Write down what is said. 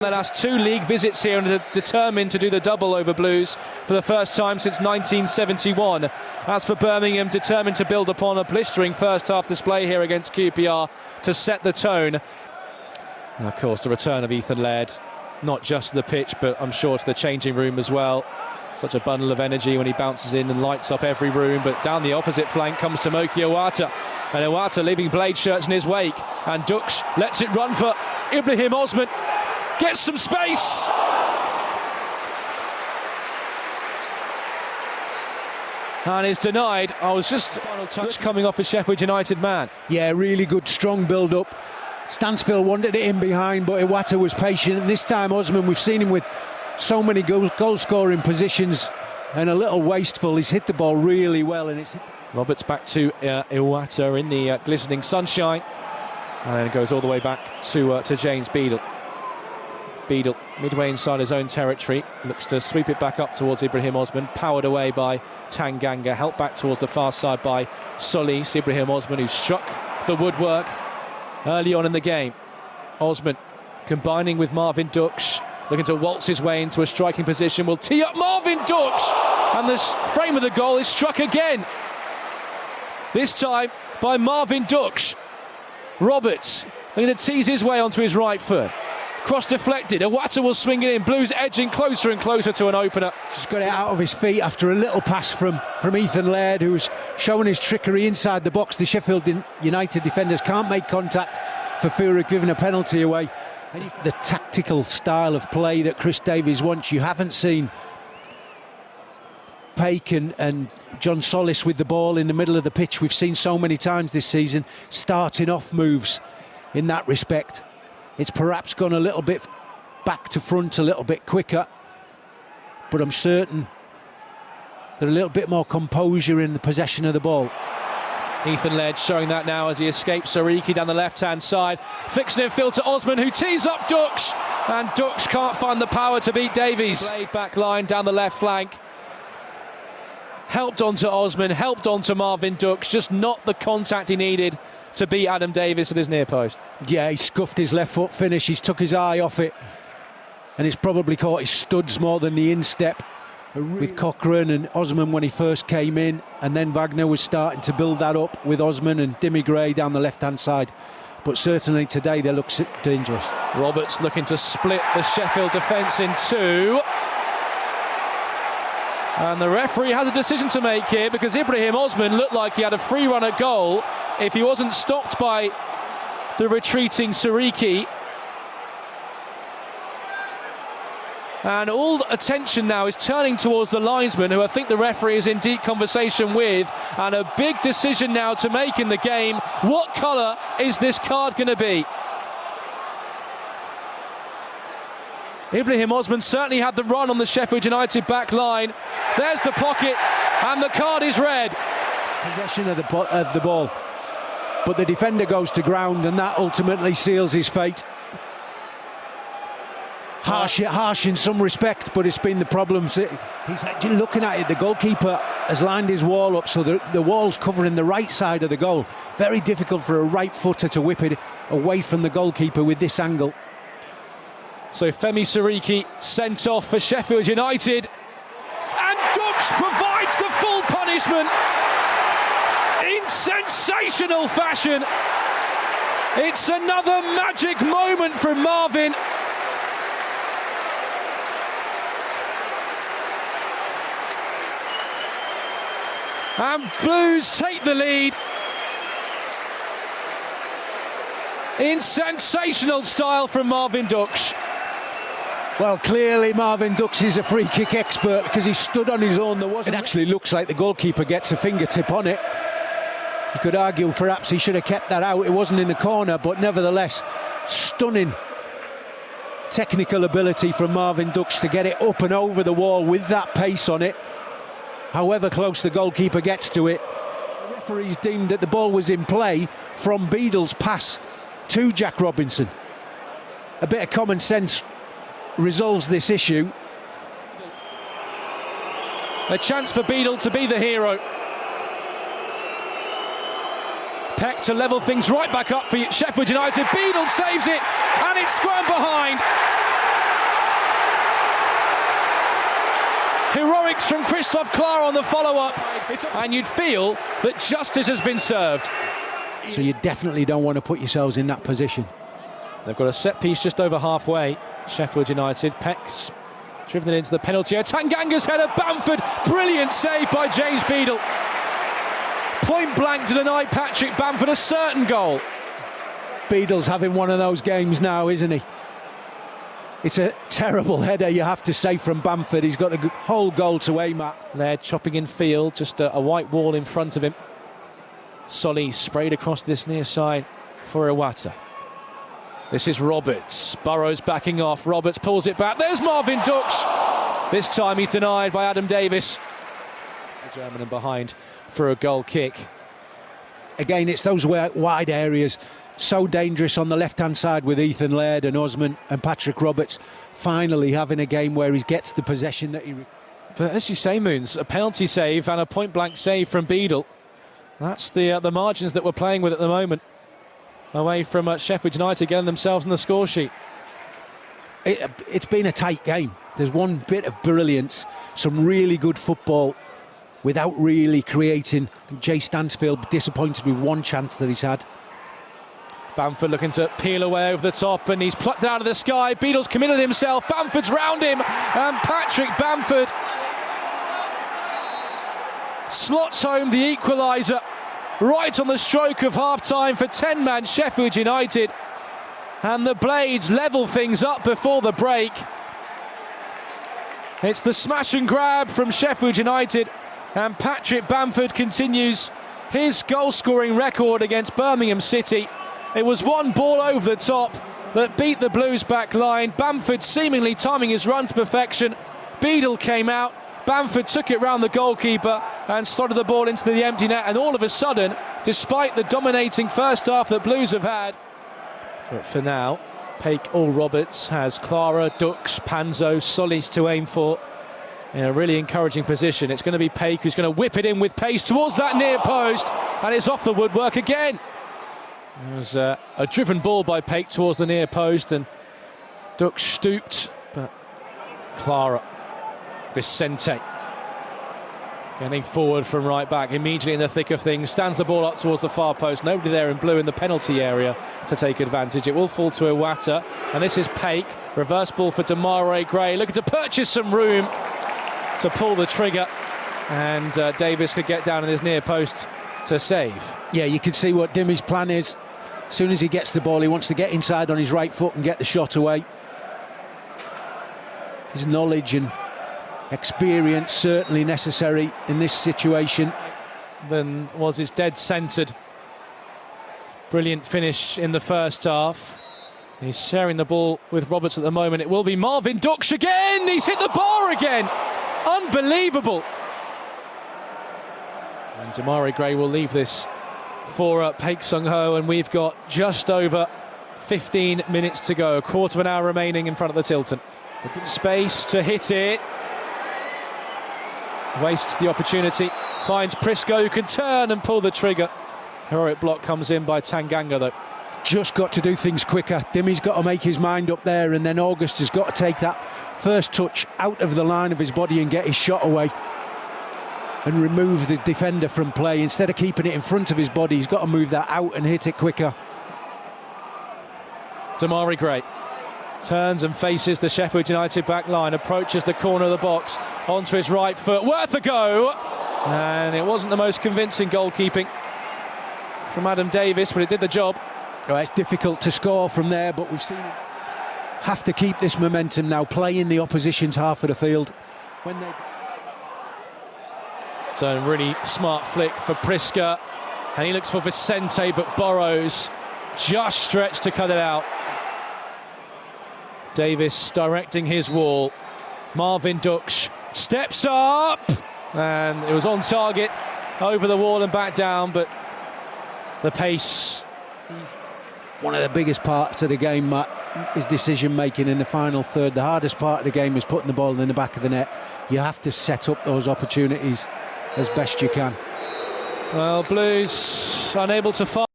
The last 2 league visits here and are determined to do the double over Blues for the first time since 1971. As for Birmingham, determined to build upon a blistering first half display here against QPR to set the tone. And of course the return of Ethan Laird, not just to the pitch but I'm sure to the changing room as well. Such a bundle of energy when he bounces in and lights up every room. But down the opposite flank comes Tomoki Iwata, and Iwata leaving blade shirts in his wake, and Ducksch lets it run for Ibrahim Osman. Gets some space. And is denied. I was just final touch coming off a Sheffield United man. Yeah, really good, strong build-up. Stansfield wanted it in behind, but Iwata was patient. And this time, Osman, we've seen him with so many goal-scoring positions and a little wasteful. He's hit the ball really well, and it's. Roberts back to Iwata in the glistening sunshine, and then it goes all the way back to James Beadle. Beadle, midway inside his own territory, looks to sweep it back up towards Ibrahim Osman, powered away by Tanganga, helped back towards the far side by Solis. Ibrahim Osman, who struck the woodwork early on in the game. Osman combining with Marvin Ducksch, looking to waltz his way into a striking position, will tee up Marvin Ducksch, and the frame of the goal is struck again. This time by Marvin Ducksch. Roberts looking to tease his way onto his right foot. Cross deflected, Iwata will swing it in. Blues edging closer and closer to an opener. Just got it out of his feet after a little pass from Ethan Laird, who was showing his trickery inside the box. The Sheffield United defenders can't make contact for fear of giving a penalty away. The tactical style of play that Chris Davies wants. You haven't seen Paik and John Solis with the ball in the middle of the pitch. We've seen so many times this season starting off moves in that respect. It's perhaps gone a little bit back to front a little bit quicker, but I'm certain there's a little bit more composure in the possession of the ball. Ethan Laird showing that now as he escapes Sariki down the left-hand side. Flicks it in field to Osman, who tees up Ducksch, and Ducksch can't find the power to beat Davies. Blade back line down the left flank. Helped onto Osman, helped onto Marvin Ducksch, just not the contact he needed to beat Adam Davies at his near post. Yeah, he scuffed his left foot finish, he's took his eye off it, and it's probably caught his studs more than the instep with Cochrane and Osman when he first came in, and then Wagner was starting to build that up with Osman and Dimmy Gray down the left-hand side. But certainly today they look dangerous. Roberts looking to split the Sheffield defence in two. And the referee has a decision to make here, because Ibrahim Osman looked like he had a free run at goal if he wasn't stopped by the retreating Sariki. And all attention now is turning towards the linesman, who I think the referee is in deep conversation with, and a big decision now to make in the game. What colour is this card going to be? Ibrahim Osman certainly had the run on the Sheffield United back line. There's the pocket, and the card is red. Possession of the ball, but the defender goes to ground, and that ultimately seals his fate. Harsh in some respect, but it's been the problems. He's looking at it, the goalkeeper has lined his wall up, so the wall's covering the right side of the goal. Very difficult for a right footer to whip it away from the goalkeeper with this angle. So Femi Sariki sent off for Sheffield United, and Ducksch provides the full punishment in sensational fashion. It's another magic moment from Marvin. And Blues take the lead in sensational style from Marvin Ducksch. Well, clearly Marvin Ducksch is a free kick expert, because he stood on his own. It actually looks like the goalkeeper gets a fingertip on it. You could argue perhaps he should have kept that out. It wasn't in the corner, but nevertheless, stunning technical ability from Marvin Ducksch to get it up and over the wall with that pace on it, however close the goalkeeper gets to it. The referees deemed that the ball was in play from Beadle's pass to Jack Robinson. A bit of common sense resolves this issue. A chance for Beadle to be the hero. Peck to level things right back up for Sheffield United. Beadle saves it, and it's squared behind. heroics from Christophe Clara on the follow-up, and you'd feel that justice has been served. So you definitely don't want to put yourselves in that position. They've got a set piece just over halfway, Sheffield United. Peck's driven it into the penalty area. Tanganga's header, Bamford, brilliant save by James Beadle. Point blank to deny Patrick Bamford a certain goal. Beadle's having one of those games now, isn't he? It's a terrible header, you have to say, from Bamford. He's got the whole goal to aim at. Laird chopping in field, just a white wall in front of him. Solly sprayed across this near side for Iwata. This is Roberts. Burrows backing off. Roberts pulls it back. There's Marvin Ducksch. This time he's denied by Adam Davis. The German in behind for a goal kick. Again, it's those wide areas. So dangerous on the left-hand side with Ethan Laird and Osman and Patrick Roberts finally having a game where he gets the possession that he... But as you say, Moons, a penalty save and a point-blank save from Beadle. That's the margins that we're playing with at the moment. Away from Sheffield United getting themselves on the score sheet. It's been a tight game. There's one bit of brilliance, some really good football without really creating. Jay Stansfield disappointed with one chance that he's had. Bamford looking to peel away over the top, and he's plucked out of the sky. Beadle's committed himself. Bamford's round him, and Patrick Bamford slots home the equaliser right on the stroke of half-time for 10-man Sheffield United. And the Blades level things up before the break. It's the smash and grab from Sheffield United, and Patrick Bamford continues his goal-scoring record against Birmingham City. It was one ball over the top that beat the Blues back line. Bamford seemingly timing his run to perfection. Beadle came out. Bamford took it round the goalkeeper and slotted the ball into the empty net. And all of a sudden, despite the dominating first half that Blues have had, but for now, Paik or Roberts has Clara, Ducksch, Panzo, Solis to aim for in a really encouraging position. It's going to be Paik who's going to whip it in with pace towards that near post, and it's off the woodwork again. It was a driven ball by Paik towards the near post, and Ducksch stooped, but Clara, Vicente getting forward from right back, immediately in the thick of things, stands the ball up towards the far post. Nobody there in blue in the penalty area to take advantage. It will fall to Iwata, and this is Paik. Reverse ball for Demarai Gray, looking to purchase some room to pull the trigger, and Davis could get down in his near post to save. Yeah, you can see what Dimmy's plan is. As soon as he gets the ball, he wants to get inside on his right foot and get the shot away. His knowledge and experience certainly necessary in this situation. Then was his dead-centred. Brilliant finish in the first half. He's sharing the ball with Roberts at the moment. It will be Marvin Ducksch again. He's hit the bar again. Unbelievable. And Demarai Gray will leave this for Paik Sung-ho, and we've got just over 15 minutes to go. A quarter of an hour remaining in front of the Tilton. Space to hit it. Wastes the opportunity. Finds Prisco, who can turn and pull the trigger. Heroic block comes in by Tanganga, though. Just got to do things quicker. Dimmy's got to make his mind up there, and then August has got to take that first touch out of the line of his body and get his shot away and remove the defender from play. Instead of keeping it in front of his body, he's got to move that out and hit it quicker. Demarai Gray turns and faces the Sheffield United back line, approaches the corner of the box, onto his right foot, worth a go, and it wasn't the most convincing goalkeeping from Adam Davis, but it did the job. Oh, it's difficult to score from there, but we've seen him have to keep this momentum now, play in the opposition's half of the field. So a really smart flick for Prisca, and he looks for Vicente, but Burrows just stretched to cut it out. Davis directing his wall. Marvin Ducksch steps up, and it was on target, over the wall and back down, but the pace. One of the biggest parts of the game, Matt, is decision making in the final third. The hardest part of the game is putting the ball in the back of the net. You have to set up those opportunities as best you can. Well, Blues unable to fire.